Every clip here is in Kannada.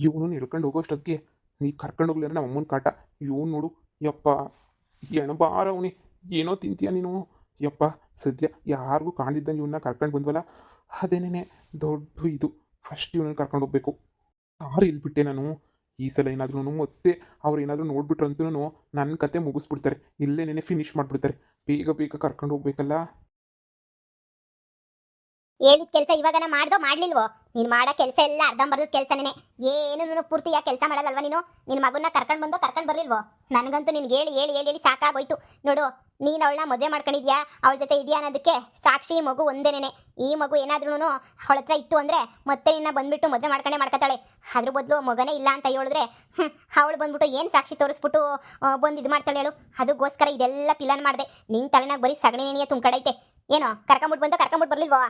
ಇವನು ಹಿಡ್ಕೊಂಡು ಹೋಗೋಷ್ಟೊತ್ತಿಗೆ ನೀ ಕರ್ಕೊಂಡು ಹೋಗ್ಲಿ ನಮ್ಮ ಅಮ್ಮನ ಕಾಟ. ಇವನು ನೋಡು ಯಪ್ಪ ಎಣಬಾರ ಅವನಿ, ಏನೋ ತಿಂತೀಯ ನೀನು ಯಪ್ಪ. ಸದ್ಯ ಯಾರಿಗೂ ಕಾಣಿದ್ದಂಗೆ ಇವನ್ನ ಕರ್ಕೊಂಡು ಬಂದ್ವಲ್ಲ, ಅದೇನೇ ದೊಡ್ಡ ಇದು. ಫಸ್ಟ್ ಇವನನ್ನು ಕರ್ಕೊಂಡು ಹೋಗ್ಬೇಕು. ಕಾರು ಇಲ್ಬಿಟ್ಟೆ ನಾನು. ಈ ಸಲ ಏನಾದ್ರೂ ಮತ್ತೆ ಅವ್ರು ಏನಾದರೂ ನೋಡ್ಬಿಟ್ರು ಅಂತೂ ನನ್ನ ಕತೆ ಮುಗಿಸ್ಬಿಡ್ತಾರೆ, ಇಲ್ಲೇನೇ ಫಿನಿಶ್ ಮಾಡಿಬಿಡ್ತಾರೆ. ಬೇಗ ಬೇಗ ಕರ್ಕೊಂಡು ಹೋಗ್ಬೇಕಲ್ಲ. ಹೇಳಿದ ಕೆಲಸ ಇವಾಗನ ಮಾಡ್ದೋ ಮಾಡ್ಲಿಲ್ವೋ? ನೀನು ಮಾಡೋ ಕೆಲಸ ಎಲ್ಲ ಅರ್ಧಂಬರ್ಧ ಕೆಲಸನೇ. ಏನು ಪೂರ್ತಿಯಾಗಿ ಕೆಲಸ ಮಾಡಲ್ಲಲ್ವ ನೀನು? ನಿನ್ನ ಮಗನ್ನ ಕರ್ಕೊಂಡು ಬಂದೋ ಕರ್ಕೊಂಡು ಬರ್ಲಿಲ್ವೋ? ನನಗಂತೂ ನಿನ್ಗೆ ಹೇಳಿ ಹೇಳಿ ಹೇಳಿ ಹೇಳಿ ಸಾಕಾಗೋಯ್ತು. ನೋಡು, ನೀನು ಅವಳನ್ನ ಮದುವೆ ಮಾಡ್ಕೊಂಡಿದ್ಯಾ, ಅವಳ ಜೊತೆ ಇದೆಯಾ ಅನ್ನೋದಕ್ಕೆ ಸಾಕ್ಷಿ ಮಗು ಒಂದೇನೆ. ಈ ಮಗು ಏನಾದ್ರೂ ಅವಳ ಹತ್ರ ಇತ್ತು ಅಂದರೆ ಮತ್ತೆ ನಿನ್ನ ಬಂದ್ಬಿಟ್ಟು ಮದುವೆ ಮಾಡ್ಕೊತಾಳೆ. ಅದ್ರ ಬದಲು ಮಗನೇ ಇಲ್ಲ ಅಂತ ಹೇಳಿದ್ರೆ ಅವಳು ಬಂದ್ಬಿಟ್ಟು ಏನು ಸಾಕ್ಷಿ ತೋರಿಸ್ಬಿಟ್ಟು ಬಂದು ಇದು ಮಾಡ್ತಾಳೆ ಹೇಳು? ಅದಕ್ಕೋಸ್ಕರ ಇದೆಲ್ಲ ಪ್ಲಾನ್ ಮಾಡಿದೆ. ನಿನ್ನ ತಲೆನಾಗ ಬರೀ ಸಗಣಿ ನೆನೆಯ ತುಂಬ್ಕಡೈತೆ. ಏನೋ ಕರ್ಕೊಂಬಿಟ್ಟು ಬರ್ಲಿಲ್ವೋ?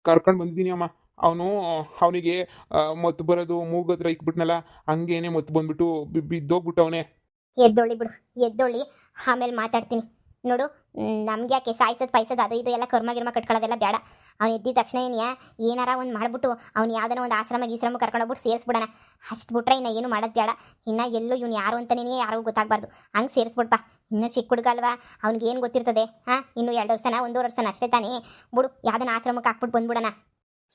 ಕರ್ಕೊಂಡು ಬಂದಿದ್ದೀನಿ ಅಮ್ಮ. ಅವನಿಗೆ ಮತ್ತು ಬರೋದು ಮೂಗತ್ರ ಇಕ್ಬಿಟ್ನಲ್ಲ, ಹಂಗೇನೆ ಮತ್ತು ಬಂದ್ಬಿಟ್ಟು ಬಿದ್ದೋಗ್ಬಿಟ್ಟು ಅವನೇ. ಎದ್ದೊಳ್ಳಿ ಬಿಡು, ಎದ್ದೊಳ್ಳಿ, ಆಮೇಲೆ ಮಾತಾಡ್ತೀನಿ. ನೋಡು, ನಮ್ಗೆ ಯಾಕೆ ಸಾಯಿಸೋದು ಅದು ಇದು ಎಲ್ಲ ಕರ್ಮ ಕಟ್ಕೊಳ್ಳೋದೆಲ್ಲ ಬೇಡ. ಅವ್ನು ಎದ್ದಿದ ತಕ್ಷಣ ಏನಾರ ಒಂದು ಮಾಡ್ಬಿಟ್ಟು ಅವ್ನು ಯಾವ್ದಾನ ಒಂದು ಆಶ್ರಮ ಕರ್ಕೊಂಡೋಗ್ಬಿಟ್ಟು ಸೇರಿಸ್ಬಿಡೋಣ. ಅಷ್ಟು ಬಿಟ್ರೆ ಇನ್ನು ಏನು ಮಾಡೋದು ಬೇಡ. ಇನ್ನು ಎಲ್ಲೂ ಇವ್ನು ಯಾರು ಅಂತನೇ ಯಾರಿಗೂ ಗೊತ್ತಾಗಬಾರ್ದು. ಹಂಗೆ ಸೇರಿಸ್ಬಿಡ್ಪಾ. ಇನ್ನೂ ಚಿಕ್ಕ ಹುಡುಗ ಅಲ್ವಾ, ಅವ್ನಿಗೆ ಏನು ಗೊತ್ತಿರ್ತದೆ? ಇನ್ನು 2 ವರ್ಷನ 1.5 ವರ್ಷನ ಅಷ್ಟೇ ತಾನೇ. ಬಿಡು, ಯಾವ್ದಾನ ಆಶ್ರಮಕ್ಕೆ ಹಾಕ್ಬಿಟ್ಟು ಬಂದ್ಬಿಡೋಣ.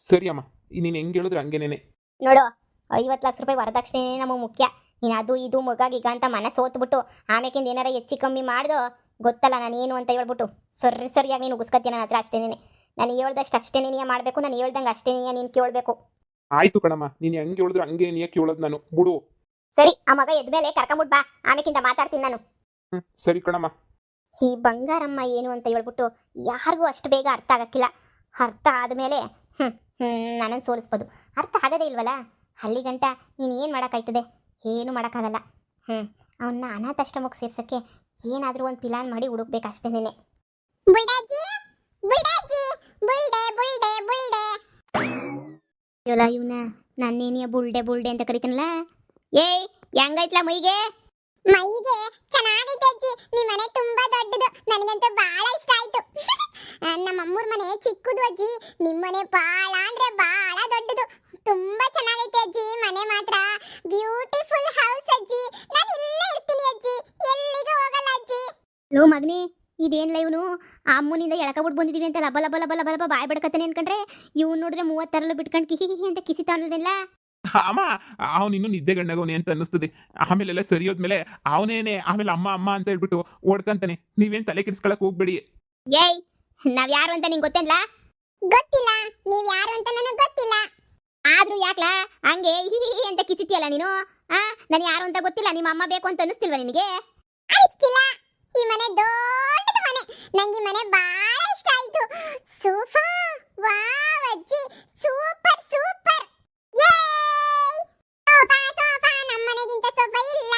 ಸರಿ ಅಮ್ಮ, ನೀನು ಹೆಂಗೆ ಹೇಳಿದ್ರೆ ಹಂಗೇನೇನೆ. ನೋಡು, 50 ಲಕ್ಷ ರೂಪಾಯಿ ವರದಕ್ಷಿಣೆ ನಮಗೆ ಮುಖ್ಯ. ನೀನು ಅದು ಇದು ಮಗಾಗೀಗ ಅಂತ ಮನಸ್ಸು ಸೋತ್ಬಿಟ್ಟು ಆಮೇಕಿಂದ ಏನಾರ ಹೆಚ್ಚು ಕಮ್ಮಿ ಮಾಡ್ದು ಗೊತ್ತಲ್ಲ ನಾನು ಏನು ಅಂತ ಹೇಳ್ಬಿಟ್ಟು ಸರಿಯಾಗಿ ನೀನು ಉಗಿಸ್ಕೊತೀನಿ ನನ್ನ ಹತ್ರ. ಅಷ್ಟೇನೇ, ನಾನು ಹೇಳ್ದಷ್ಟು ಅಷ್ಟೇನೇ ನೀನು ಮಾಡಬೇಕು. ನಾನು ಹೇಳ್ದಂಗೆ ಅಷ್ಟೇ ನೀನು ಕೇಳಬೇಕು. ಆಯ್ತು ಕಣಮ್ಮ, ನೀನು ಹೆಂಗೆ ಹೇಳಿದ್ರೆ ಹಂಗೆ ನೀನು ಕೇಳೋದು ನಾನು. ಬಿಡು. ಸರಿ, ಆ ಮಗ ಎದ್ಮೇಲೆ ಕರ್ಕೊಂಬಿಟ್ಟು ಬಾ, ಆಮೇಕಿಂದ ಮಾತಾಡ್ತೀನಿ ನಾನು. ಸರಿ ಕಣಮ್ಮ. ಈ ಬಂಗಾರಮ್ಮ ಏನು ಅಂತ ಹೇಳ್ಬಿಟ್ಟು ಯಾರಿಗೂ ಅಷ್ಟು ಬೇಗ ಅರ್ಥ ಆಗಕ್ಕಿಲ್ಲ. ಅರ್ಥ ಆದಮೇಲೆ ನನ್ನನ್ನು ಸೋಲಿಸ್ಬೋದು. ಅರ್ಥ ಆಗದೇ ಇಲ್ವಲ್ಲ, ಅಲ್ಲಿ ಗಂಟ ನೀನು ಏನು ಮಾಡೋಕ್ಕಾಯ್ತದೆ? ಏನೂ ಮಾಡೋಕ್ಕಾಗಲ್ಲ. ಅವನ್ನ ಅನಾಥಾಶ್ರಮಕ್ಕೆ ಸೇರ್ಸೋಕ್ಕೆ ಏನಾದರೂ ಒಂದು ಪ್ಲಾನ್ ಮಾಡಿ ಹುಡುಕ್ಬೇಕು ಅಷ್ಟೇನೆ. ಯೋಲ ಇವನ ನನ್ನೇನಿಯ ಬುಲ್ಡೆ ಅಂತ ಕರಿತಾನಲ್ಲ. ಏಯ್, ಹೆಂಗೈತ್ಲಾ ಮೈಗೆ ಚೆನ್ನಾಗೈತೆ ಅಜ್ಜಿ. ನಿಮ್ಮ ಮನೆ ತುಂಬಾ ದೊಡ್ಡದು, ನನಗಂತೂ ಬಹಳ ಇಷ್ಟ ಆಯ್ತು. ನಮ್ಮ ಅಮ್ಮೂರ್ ಮನೆ ಚಿಕ್ಕದು ಅಜ್ಜಿ, ನಿಮ್ಮ ಮನೆ ಬಹಳ ಅಂದ್ರೆ ಬಹಳ ದೊಡ್ಡದು. ತುಂಬಾ ಚೆನ್ನಾಗೈತೆ ಅಜ್ಜಿ ಮನೆ ಮಾತ್ರ. ಬ್ಯೂಟಿಫುಲ್ ಹೌಸ್ ಅಜ್ಜಿ. ನಾನು ಇಲ್ಲೇ ಇರ್ತೀನಿ ಅಜ್ಜಿ, ಎಲ್ಲಿಗೂ ಹೋಗಲ್ಲ ಅಜ್ಜಿ. ಲೋ ಮಗನೇ, ಇದೇನ್ಲ ಇವನು ಅಮ್ಮನಿಂದ ಎಳ್ಕೊಬಿಟ್ಟು ಬಂದಿದೀವಿ ಅಂತ ಲಬ ಲಬ ಲಬ ಲಬ ಲಬ ಬಾಯ್ ಬಿಡ್ಕತ್ತಾನೆ ಅನ್ಕೊಂಡ್ರೆ ಇವ್ನು ನೋಡ್ರೆ 30 ತರಲು ಬಿಟ್ಕೊಂಡು ಕಿಹಿ ಅಂತ ಕಿಸಿತಾವನಲ್ಲ. ಅಮ್ಮ, ಅವನು ಇನ್ನೂ ನಿದ್ದೆ ಗಂಡಾಗವನೇ ಅಂತ ಅನ್ನಿಸ್ತದೆ. ಆಮೇಲೆಲ್ಲ ಸರಿ ಹೋದ್ಮೇಲೆ ಅವನೇನೆ ಆಮೇಲೆ ಅಮ್ಮ ಅಂತ ಹೇಳ್ಬಿಟ್ಟು ಓಡ್ಕಂತಾನೆ. ನೀವೇನು ತಲೆ ಕೆಡಿಸ್ಕೊಳಕ್ ಹೋಗ್ಬೇಡಿ. ಏಯ್, ನಾವ್ ಯಾರು ಅಂತ ನಿಂಗೆ ಗೊತ್ತೇನ್ಲ? ಗೊತ್ತಿಲ್ಲ, ನೀವ್ ಯಾರು ಅಂತ ನನಗೆ ಗೊತ್ತಿಲ್ಲ. ಆದ್ರೂ ಯಾಕ್ಲಾ ಹಂಗೆ ಹಿ ಅಂತ ಕಿಸಿತಿಯಲ್ಲ ನೀನು? ನಾನು ಯಾರು ಅಂತ ಗೊತ್ತಿಲ್ಲ, ನಿಮ್ಮ ಅಮ್ಮ ಬೇಕು ಅಂತ ಅನ್ನಿಸ್ತಿಲ್ವ ನಿನಗೆ? ಅನಿಸ್ತಿಲ್ಲ. ಈ ಮನೆ ದೊಡ್ಡದು ಮನೆ, ನಂಗೆ ಈ ಮನೆ ಬಹಳ ಇಷ್ಟ ಆಯ್ತು. ಸೋಫಾ, ವಾವ್ ಅಜ್ಜಿ, ಸೂಪರ್ ಸೂಪರ್. ಸೋಫಾ ನಮ್ಮನೆಗಿಂತ ಸೋಫಾ ಇಲ್ಲ.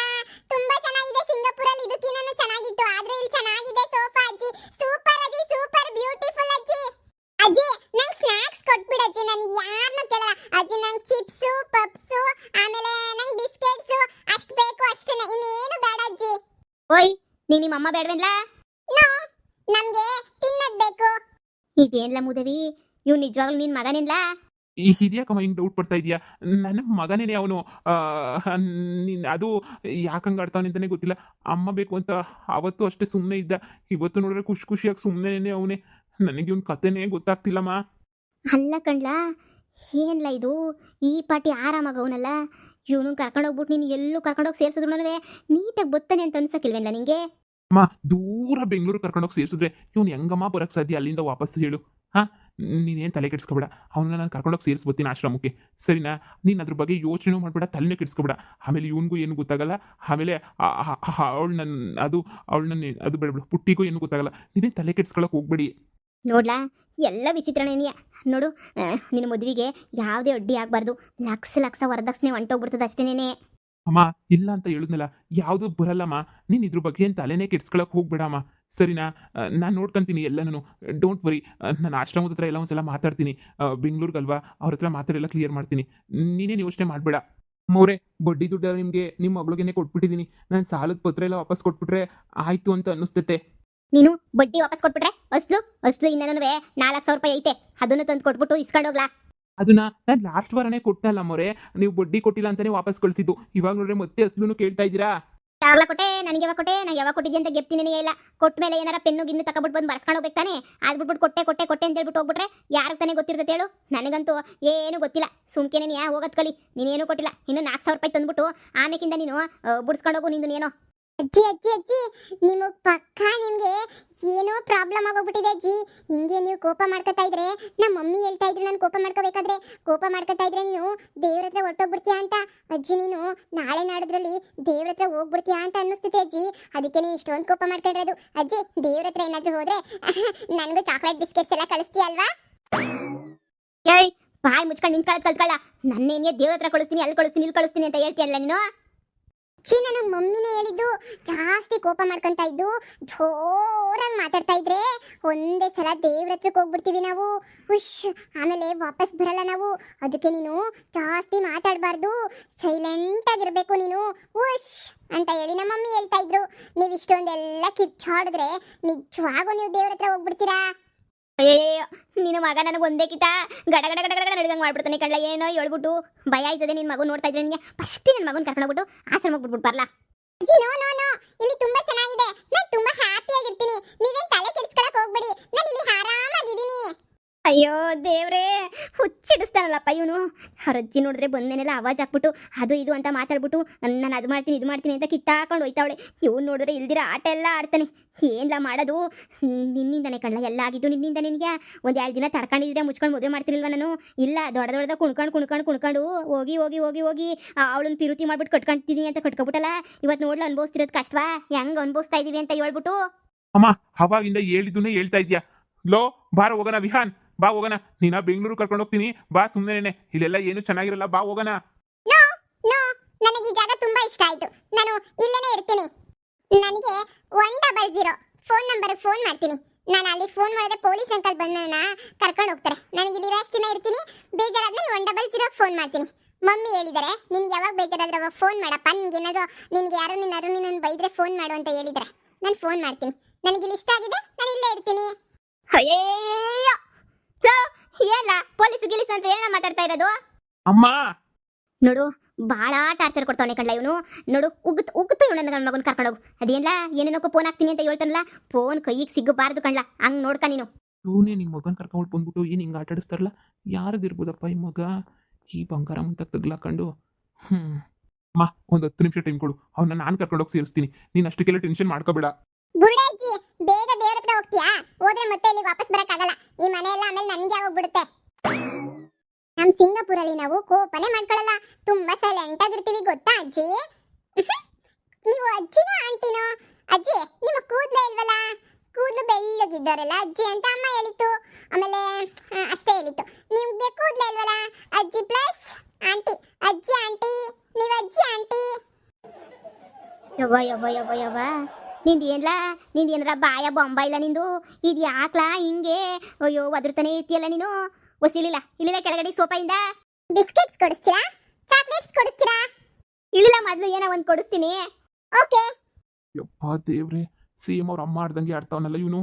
ತುಂಬಾ ಚೆನ್ನಾಗಿದೆ. ಸಿಂಗಾಪುರಲ್ಲಿ ಇದಕ್ಕಿನ್ನೂ ಚೆನ್ನಾಗಿತ್ತು, ಆದ್ರೆ ಇಲ್ಲಿ ಚೆನ್ನಾಗಿದೆ ಸೋಫಾ ಅಜ್ಜಿ. ಸೂಪರ್ ಅಜ್ಜಿ, ಸೂಪರ್ ಬ್ಯೂಟಿಫುಲ್ ಅಜ್ಜಿ. ಅಜ್ಜಿ, ನಂಗೆ ಸ್ನಾಕ್ಸ್ ಕೊಟ್ಬಿಡು ಅಜ್ಜಿ, ನಾನು ಯಾರನ್ನೂ ಕೇಳಲ್ಲ ಅಜ್ಜಿ. ನಂಗೆ ಚಿಪ್ಸು, ಪಪ್ಸು, ಆಮೇಲೆ ನಂಗೆ ಬಿಸ್ಕೆಟ್ಸು ಅಷ್ಟು ಬೇಕು ಅಷ್ಟೇ, ಇನ್ನೇನು ಬೇಡ ಅಜ್ಜಿ. ಓಯ್, ನೀನು ನಿಮ್ಮ ಅಮ್ಮ ಬೇಡವೇನ್ಲ? ನೋ, ನಮ್ಗೆ ತಿನ್ನೋದು ಬೇಕು. ಇದೇನ್ಲ ಮುದವಿ, ಇವ್ ನಿಜವಾಗ್ಲೂ ನಿನ್ ಮಗನೇನ್ಲ? ಈ ಹಿರಿಯಕಮ್ಮ ಹಿಂಗೆ ಡೌಟ್ ಪಡ್ತಾ ಇದೆಯಾ? ನನ್ನ ಮಗನೇನೆ ಅವನು. ಅದು ಯಾಕಂಗೆ ಆಡ್ತಾವನೆ ಅಂತಲೇ ಗೊತ್ತಿಲ್ಲ. ಅಮ್ಮ ಬೇಕು ಅಂತ ಅವತ್ತು ಅಷ್ಟೇ ಸುಮ್ಮನೆ ಇದ್ದ, ಇವತ್ತು ನೋಡಿದ್ರೆ ಖುಷಿಯಾಗಿ ಸುಮ್ಮನೆ ಅವನೇ. ನನಗೆ ಇವ್ನ ಕತೆನೇ ಗೊತ್ತಾಗ್ತಿಲ್ಲಮ್ಮ. ಅಲ್ಲ ಕಣ್ಲ, ಏನ್ಲ ಇದು? ಈ ಪಾಟಿ ಆರಾಮಾಗವನಲ್ಲ, ಇವನು ಕರ್ಕೊಂಡೋಗ್ಬಿಟ್ಟು ನೀನು ಎಲ್ಲೂ ಕರ್ಕೊಂಡೋಗಿ ಸೇರಿಸಿದ್ರು ನೀಟಾಗಿ ಬತ್ತಾನೆ ಅಂತ ಅನ್ಸಕ್ಕಿಲ್ವೇನ್ಲ ನಿಂಗೆ? ಅಮ್ಮ, ದೂರ ಬೆಂಗಳೂರು ಕರ್ಕೊಂಡೋಗಿ ಸೇರಿಸಿದ್ರೆ ಇವ್ನು ಹೆಂಗಮ್ಮ ಬರೋಕ್ಕೆ ಸಾಧ್ಯ ಅಲ್ಲಿಂದ ವಾಪಸ್ ಹೇಳು? ನೀನೇನು ತಲೆ ಕೆಡಿಸ್ಕೊಬೇಡ. ಅವನ್ನ ನಾನು ಕರ್ಕೊಂಡೋಗಿ ಸೇರಿಸ್ಬತ್ತೀನಿ ಆಶ್ರಮಕ್ಕೆ, ಸರಿನಾ? ನೀನು ಅದ್ರ ಬಗ್ಗೆ ಯೋಚನೆ ಮಾಡಬೇಡ, ತಲೆನೇ ಕೆಡಿಸ್ಕೊಬೇಡ. ಆಮೇಲೆ ಇವನಿಗೂ ಏನು ಗೊತ್ತಾಗಲ್ಲ. ಆಮೇಲೆ ಅದು ಬೇಡಬಿಡು, ಪುಟ್ಟಿಗೂ ಏನು ಗೊತ್ತಾಗಲ್ಲ. ನೀವೇನು ತಲೆ ಕೆಡಿಸ್ಕೊಳಕ್ಕೆ ಹೋಗ್ಬೇಡಿ. ನೋಡ್ಲಾ, ಎಲ್ಲ ವಿಚಿತ್ರನೇನಿಯ. ನೋಡು, ನಿನ್ನ ಮದುವೆಗೆ ಯಾವುದೇ ಅಡ್ಡಿ ಆಗಬಾರ್ದು. ಲಕ್ಷ ವರದಕ್ಷಿಣೆ ಹೊಂಟೋಗ್ಬಿಡ್ತದೆ ಅಷ್ಟೇನೇ. ಅಮ್ಮ, ಇಲ್ಲ ಅಂತ ಹೇಳಿದ್ನಲ್ಲ, ಯಾವುದು ಬರಲ್ಲಮ್ಮ. ನೀನು ಇದ್ರ ಬಗ್ಗೆ ಏನು ತಲೆನೇ ಕೆಡಿಸ್ಕೊಳಕ್ಕೆ ಹೋಗ್ಬೇಡಮ್ಮ, ಸರಿನಾ? ನಾನು ನೋಡ್ಕೊಂತೀನಿ ಎಲ್ಲನೂ. Don't worry. ನಾನು ಆಶ್ರಮದ ಹತ್ರ ಎಲ್ಲ ಒಂದ್ಸಲ ಮಾತಾಡ್ತೀನಿ. ಬೆಂಗಳೂರಿಗಲ್ವಾ, ಅವ್ರ ಹತ್ರ ಮಾತಾಡೆಲ್ಲ ಕ್ಲಿಯರ್ ಮಾಡ್ತೀನಿ. ನೀನೇನು ಯೋಚನೆ ಮಾಡಬೇಡ. ಮೋರೆ, ಬಡ್ಡಿ ದುಡ್ಡು ನಿಮಗೆ ನಿಮ್ಮ ಮಗಳಿಗೇನೆ ಕೊಟ್ಬಿಟ್ಟಿದ್ದೀನಿ. ನಾನು ಸಾಲದ ಪತ್ರ ಎಲ್ಲ ವಾಪಸ್ ಕೊಟ್ಬಿಟ್ರೆ ಆಯಿತು ಅಂತ ಅನ್ನಿಸ್ತೈತೆ. ನೀನು ಬಡ್ಡಿ ವಾಪಸ್ ಕೊಟ್ಬಿಟ್ರೆ ಅಸ್ಲು ಇನ್ನೇನೂ 4,00,000 ರೂಪಾಯಿ ಐತೆ, ಅದನ್ನು ತಂದು ಕೊಟ್ಬಿಟ್ಟು ಇಸ್ಕೊಂಡೋಗ್ಲಾ. ಅದನ್ನ ನಾನು ಲಾಸ್ಟ್ ವಾರನೇ ಕೊಟ್ಟನಲ್ಲ ಮೊರೆ, ನೀವು ಬಡ್ಡಿ ಕೊಟ್ಟಿಲ್ಲ ಅಂತಾನೆ ವಾಪಸ್ ಕಳಿಸಿದ್ದು. ಇವಾಗ ನೋಡ್ರೆ ಮತ್ತೆ ಅಸ್ಲೂ ಕೇಳ್ತಾ ಇದ್ದೀರಾ. ಯಾವಾಗಲ ಕೊಟ್ಟೆ ನನಗೆ ಯಾವಾಗ ಕೊಟ್ಟೆ ನಂಗೆ ಯಾವಾಗ ಕೊಟ್ಟಿದ್ದೆ ಅಂತ ಗೆಪ್ತೀನಿ ಇಲ್ಲ. ಕೊಟ್ಟ ಮೇಲೆ ಏನಾರ ಪೆನ್ನು ಗಿನ್ನು ತಗೊಬಿಟ್ಟು ಬಂದು ಬರ್ಸ್ಕೊಂಡು ಹೋಗ್ಬೇಕು ತಾನೆ. ಅದ್ಬಿಟ್ಬಿಟ್ಟು ಕೊಟ್ಟೆ ಕೊಟ್ಟೆ ಕೊಟ್ಟೆ ಅಂತ ಹೇಳ್ಬಿಟ್ಟು ಹೋಗ್ಬಿಟ್ರೆ ಯಾರಿಗೆ ತಾನೇ ಗೊತ್ತಿರ್ತದೆ ಹೇಳು. ನನಗಂತೂ ಏನು ಗೊತ್ತಿಲ್ಲ. ಸುಮ್ಕೆ ನೀನು ಹೋಗೋದ್ ಕಲಿ. ನೀನೇನು ಕೊಟ್ಟಿಲ್ಲ. ಇನ್ನು 4,000 ರೂಪಾಯಿ ತಂದ್ಬಿಟ್ಟು ಆಮೇಕಿಂದ ನೀನು ಬಿಡಿಸ್ಕೊಂಡು ಹೋಗು ನಿಂದು ಏನೋ. ಅಜ್ಜಿ ಅಜ್ಜಿ ಅಜ್ಜಿ ನಿಮಗ್ ಪಕ್ಕ ನಿಮ್ಗೆ ಏನೋ ಪ್ರಾಬ್ಲಮ್ ಆಗೋಗ್ಬಿಟ್ಟಿದೆ ಅಜ್ಜಿ. ಹಿಂಗೆ ನೀವು ಕೋಪ ಮಾಡ್ಕೊತಾ ಇದ್ರೆ ನಮ್ಮ ಮಮ್ಮಿ ಹೇಳ್ತಾ ಇದ್ರು ನಾನು ಕೋಪ ಮಾಡ್ಕೋಬೇಕಾದ್ರೆ ಕೋಪ ಮಾಡ್ಕೊತಾ ಇದ್ರೆ ನೀನು ದೇವ್ರ ಹತ್ರ ಹೊರಟೋಗ್ಬಿಡ್ತೀಯಾ ಅಂತ. ಅಜ್ಜಿ ನೀನು ನಾಳೆ ನಾಡಿದ್ರಲ್ಲಿ ದೇವ್ರ ಹತ್ರ ಹೋಗ್ಬಿಡ್ತೀಯಾ ಅಂತ ಅನ್ನಿಸ್ತೈತೆ ಅಜ್ಜಿ. ಅದಕ್ಕೆ ನೀನು ಇಷ್ಟೊಂದು ಕೋಪ ಮಾಡ್ಕೊಂಡಿರೋದು. ಅಜ್ಜಿ ದೇವ್ರ ಹತ್ರ ಏನಾದ್ರೂ ಹೋದ್ರೆ ನನಗೂ ಚಾಕ್ಲೇಟ್ ಬಿಸ್ಕೆಟ್ಸ್ ಎಲ್ಲ ಕಳಿಸ್ತೀಯ ಅಲ್ವಾ? ಏಯ್ ಬಾಯಿ ಮುಚ್ಕೊಂಡು ನಿಂತ್ಕೊಳ್ಳೋದು ಕಲ್ತ್ಕೊಳ್ಳ. ನನ್ನೇನೇ ದೇವ್ರ ಹತ್ರ ಕಳಿಸ್ತೀನಿ ಅಲ್ಲಿ ಕಳಿಸ್ತೀನಿ ಇಲ್ಲಿ ಕಳಿಸ್ತೀನಿ ಅಂತ ಹೇಳ್ತೀಯಲ್ಲ ನೀನು. ಚಿ ನನ್ನ ಮಮ್ಮಿನೇ ಹೇಳಿದ್ದು. ಜಾಸ್ತಿ ಕೋಪ ಮಾಡ್ಕೊಂತ ಇದ್ದು ಜೋರಾಗಿ ಮಾತಾಡ್ತಾ ಇದ್ರೆ ಒಂದೇ ಸಲ ದೇವ್ರ ಹತ್ರಕ್ಕೆ ಹೋಗ್ಬಿಡ್ತೀವಿ ನಾವು. ಹುಷ್ ಆಮೇಲೆ ವಾಪಸ್ ಬರಲ್ಲ ನಾವು. ಅದಕ್ಕೆ ನೀನು ಜಾಸ್ತಿ ಮಾತಾಡಬಾರ್ದು, ಸೈಲೆಂಟ್ ಆಗಿರ್ಬೇಕು ನೀನು. ಹುಷ್ ಅಂತ ಹೇಳಿ ನಮ್ಮ ಮಮ್ಮಿ ಹೇಳ್ತಾ ಇದ್ರು. ನೀವು ಇಷ್ಟೊಂದೆಲ್ಲ ಕಿರ್ಚಾಡಿದ್ರೆ ನಿಜವಾಗೂ ನೀವು ದೇವ್ರ ಹತ್ರ ಹೋಗ್ಬಿಡ್ತೀರಾ? ಅಯ್ಯೋ ನಿನ್ನ ಮಗ ನನಗೆ ಒಂದೇ ಕಿತ ಗಡ ಗಡ ಗಡ ಗಡ ನಡ್ದಂಗೆ ಮಾಡ್ಬಿಡ್ತಾನೆ ಕಳ್ಳ. ಏನೋ ಹೇಳ್ಬಿಟ್ಟು ಭಯ ಆಯ್ತದೆ. ನಿನ್ನ ಮಗು ನೋಡ್ತಾ ಇದ್ರೆ ನಿನಗೆ ಫಸ್ಟ್ ನನ್ನ ಮಗನ ಕರ್ಕೊಂಡು ಹೋಗ್ಬಿಟ್ಟು ಆಶ್ರಮಕ್ಕೆ ಬಿಟ್ಬಿಟ್ಟು ಬರಲ್ಲ. ಅಜ್ಜಿ ನೋ ನೋ ನೋ, ಇಲ್ಲಿ ತುಂಬಾ ಚೆನ್ನಾಗಿದೆ. ನಾನು ತುಂಬಾ ಹ್ಯಾಪಿ ಆಗಿರ್ತೀನಿ. ನೀವೇನ್ ತಲೆ ಕೆಡಿಸ್ಕೊಳಕ್ ಹೋಗ್ಬೇಡಿ. ನಾನು ಇಲ್ಲಿ ಆರಾಮಾಗಿದ್ದೀನಿ. ಅಯ್ಯೋ ದೇವ್ರೇ ಹುಚ್ಚಿಡಿಸ್ತಾನಲ್ಲಪ್ಪ ಇವನು. ಅವ್ರ ಅಜ್ಜಿ ನೋಡಿದ್ರೆ ಬಂದೇನೆಲ್ಲ ಆವಾಜ್ ಹಾಕ್ಬಿಟ್ಟು ಅದು ಇದು ಅಂತ ಮಾತಾಡ್ಬಿಟ್ಟು ನಾನು ಅದು ಮಾಡ್ತೀನಿ ಇದು ಮಾಡ್ತೀನಿ ಅಂತ ಕಿತ್ತಾಕೊಂಡು ಹೋಯ್ತಾವಳೆ. ಇವ್ನು ನೋಡಿದ್ರೆ ಇಲ್ದಿರ ಆಟ ಎಲ್ಲ ಆಡ್ತಾನೆ. ಏನಿಲ್ಲ ಮಾಡೋದು ನಿನ್ನಿಂದನೇ ಕಳ್ಳ. ಎಲ್ಲ ಆಗಿದ್ದು ನಿನ್ನಿಂದ. ನಿನಗೆ ಒಂದು 2 ದಿನ ತಡ್ಕೊಂಡಿದ್ರೆ ಮುಚ್ಕೊಂಡು ಮದುವೆ ಮಾಡ್ತಿರ್ಲಿಲ್ವ ನಾನು? ಇಲ್ಲ ದೊಡ್ಡ ಕುಣ್ಕೊಂಡು ಹೋಗಿ ಹೋಗಿ ಹೋಗಿ ಹೋಗಿ ಅವಳನ್ನ ಪಿರುತಿ ಮಾಡ್ಬಿಟ್ಟು ಕಟ್ಕೊಂತೀನಿ ಅಂತ ಕಟ್ಕೊಬಿಟ್ಟಲ್ಲ. ಇವತ್ತು ನೋಡ್ಲು ಅನ್ಭವಿಸ್ತಿರೋದು ಕಷ್ಟವಾ? ಹೆಂಗೆ ಅನ್ಭವಿಸ್ತಾ ಇದೀವಿ ಅಂತ ಹೇಳ್ಬಿಟ್ಟು ಅಮ್ಮ ಅವಾಗಿಂದ ಹೇಳಿದ್ದನ್ನೇ ಹೇಳ್ತಾ ಇದೀಯಾ. ಲೋ ಬಾರ ಹೋಗೋಣ ವಿಹಾನ್, ಬಾ ಹೋಗೋಣ. ನೀನ ಬೆಂಗಳೂರು ಕರ್ಕೊಂಡು ಹೋಗ್ತೀನಿ ಬಾ. ಸುಮ್ಮನೆ ಇಲ್ಲೆಲ್ಲ ಏನು ಚೆನ್ನಾಗಿರಲ್ಲ, ಬಾ ಹೋಗೋಣ. ನೋ ನೋ, ನನಗೆ ಈ ಜಾಗ ತುಂಬಾ ಇಷ್ಟ ಆಯ್ತು. ನಾನು ಇಲ್ಲೇನೇ ಇರ್ತೀನಿ. ನನಗೆ 100 ಫೋನ್ ನಂಬರ್ ಫೋನ್ ಮಾಡ್ತೀನಿ. ನಾನು ಅಲ್ಲಿ ಫೋನ್ ಮಾಡಿದ್ರೆ ಪೊಲೀಸ್ ಅಂಕಲ್ ಬಂದು ನನ್ನ ಕರ್ಕೊಂಡು ಹೋಗ್ತಾರೆ. ನನಗೆ ಇಲ್ಲಿ ಎಷ್ಟು ದಿನ ಇರ್ತೀನಿ. ಬೇಜಾರಾದ್ಮೇಲೆ 100 ಫೋನ್ ಮಾಡ್ತೀನಿ. ಮಮ್ಮಿ ಹೇಳಿದ್ದಾರೆ ನಿನ್ಗೆ ಯಾವಾಗ ಬೇಜಾರಾದ್ರೆ ಅವಾಗ ಫೋನ್ ಮಾಡಪ್ಪ. ನಿನ್ಗೆ ಯಾರು ನಿನ್ನ ಬೈದ್ರೆ ಫೋನ್ ಮಾಡು ಅಂತ ಹೇಳಿದ್ದಾರೆ. ನಾನು ಫೋನ್ ಮಾಡ್ತೀನಿ. ನನಗೆ ಇಲ್ಲಿ ಇಷ್ಟ ಆಗಿದೆ, ನಾನು ಇಲ್ಲೇ ಇರ್ತೀನಿ. ಅಯ್ಯೋ ಏನ ಪೊಲೀಸ್ ಗಿಲೀಸ್ ಅಂತ ಏನ ಮಾತಾಡ್ತಾ ಇರೋದು? ಅಮ್ಮ ನೋಡು ಭಾಳ ಟಾರ್ಚರ್ ಕೊಡ್ತಾವನೆ ಕಳ್ಳ ಇವನು. ನೋಡು ಉಗ್ತು ಇವನು ನನ್ನ ಮಗನ ಕರ್ಕೊಂಡು ಹೋಗು. ಅದೇನಿಲ್ಲ ಏನೇನೋಕ್ಕೂ ಫೋನ್ ಹಾಕ್ತೀನಿ ಅಂತ ಹೇಳ್ತಾನಲ್ಲ, ಫೋನ್ ಕೈಗೆ ಸಿಗಬಾರ್ದು ಕಳ್ಳ. ಹಂಗೆ ನೋಡ್ಕ ನೀನು. ಇವನೇ ನಿಮ್ಮ ಮಗನ ಕರ್ಕೊಂಡು ಬಂದ್ಬಿಟ್ಟು ಏನು ಹಿಂಗೆ ಆಟ ಆಡಿಸ್ತಾರಲ್ಲ. ಯಾರದಿರ್ಬೋದಪ್ಪ ಈ ಮಗ? ಈ ಬಂಗಾರ ಅಂತ ತಗ್ಲಾಕೊಂಡು. ಅಮ್ಮ ಒಂದು 10 ನಿಮಿಷ ಟೈಮ್ ಕೊಡು. ಅವನ್ನ ನಾನು ಕರ್ಕೊಂಡೋಗಿ ಸೇರಿಸ್ತೀನಿ. ನೀನು ಅಷ್ಟಕ್ಕೆಲ್ಲ ಟೆನ್ಷನ್ ಮಾಡ್ಕೋಬೇಡ. ಬುರುಡಜ್ಜಿ ಬೇಗ ದೇವ್ರ ಹತ್ರ ಹೋಗ್ತೀಯಾ? ಹೋದ್ರೆ ಮತ್ತೆ ಇಲ್ಲಿ ವಾಪಸ್ ಬರಕ್ಕಾಗಲ್ಲ. ಈ ಮನೆ ಎಲ್ಲ ಆಮೇಲೆ ನನ್ಗೆ ಆಗೋಗ್ಬಿಡುತ್ತೆ. ನಮ್ ಸಿಂಗಾಪುರಲ್ಲಿ ನಾವು ಕೋಪನೆ ಮಾಡ್ಕೊಳ್ಳಲ್ಲ. ತುಂಬಾ ಸೈಲೆಂಟ್ ಆಗಿರ್ತೀವಿ ಗೊತ್ತಾ ಅಜ್ಜಿ? ನೀವು ಅಜ್ಜಿನೋ ಆಂಟಿನೋ? ಅಜ್ಜಿ ನಿಮ್ಮ ಕೂದಲೇ ಇಲ್ವಲ್ಲ? ಕೂದಲು ಬೆಳ್ಳಗಿದ್ದವರಲ್ಲ ಅಜ್ಜಿ ಅಂತ ಅಮ್ಮ ಹೇಳಿತ್ತು. ಆಮೇಲೆ ಅಷ್ಟೇ ಹೇಳಿತ್ತು. ನಿಮ್ಗೆ ಕೂದಲೇ ಇಲ್ವಲ್ಲ? ಅಜ್ಜಿ ಪ್ಲಸ್ ಆಂಟಿ. ಅಜ್ಜಿ ಆಂಟಿ, ನೀವು ಅಜ್ಜಿ ಆಂಟಿ. ಯವ್ವ ನಿಂದು ಏನಾರ ಬಾಯ ಬೊಂಬ ಇಲ್ಲ ನಿಂದು. ಇದು ಯಾಕ್ಲಾ ಹಿಂಗೆ? ಅಯ್ಯೋ ಒದರ್ತಾನೆ ಇರ್ತೀಯಲ್ಲ ನೀನು. ಇಳಿಲ್ಲ ಕೆಳಗಡೆ ಸೋಫಾಯಿಂದ. ಬಿಸ್ಕೆಟ್ಸ್ ಕೊಡಿಸ್ತೀರಾ? ಚಾಕ್ಲೇಟ್ಸ್ ಕೊಡಿಸ್ತೀರಾ? ಇಳಿಲ್ಲ ಮೊದಲು ಏನೋ ಒಂದು ಕೊಡಿಸ್ತೀನಿ. ಓಕೆ. ಯಪ್ಪ ದೇವ್ರೆ, ಸೇಮ್ ಅವ್ರ ಅಮ್ಮ ಆಡ್ದಂಗೆ ಆಡ್ತಾವನಲ್ಲ ಇವನು.